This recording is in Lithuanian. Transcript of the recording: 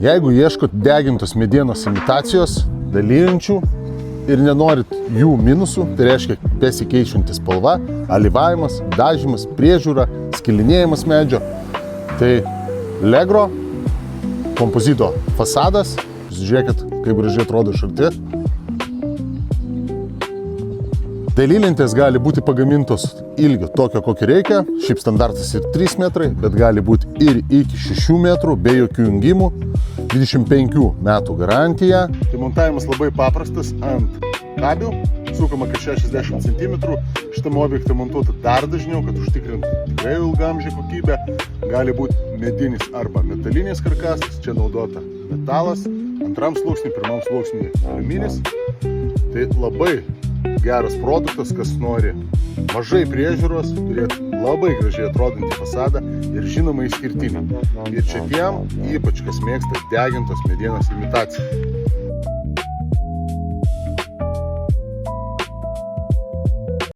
Jeigu ieškot degintos medienos imitacijos, dalyjančių ir nenorit jų minusų, tai reiškia besikeičianti spalva, alyvavimas, dažymas, priežiūra, skilinėjimas medžio, tai Legro kompozito fasadas, žiūrėkit, kaip gražiai atrodo iš arti. Dalylentės gali būti pagamintos ilgio tokio, kokio reikia, šiaip standartas ir 3 metrai, bet gali būti ir iki 6 metrų, be jokių jungimų, 25 metų garantija. Tai montavimas labai paprastas ant kabių, sukama kas 60 cm, šitam objektui montuota dar dažniau, kad užtikrintų tikrai ilgamžį kokybę. Gali būti medinis arba metalinis karkasas, čia naudota metalas, antram sluoksniui, pirmam sluoksniui aliuminis. Tai labai geras produktas, kas nori mažai priežiūros, turėti labai gražiai atrodantį fasadą ir žinoma išskirtinį. Ir čia tiem, ypač kas mėgsta degintos medienos imitaciją.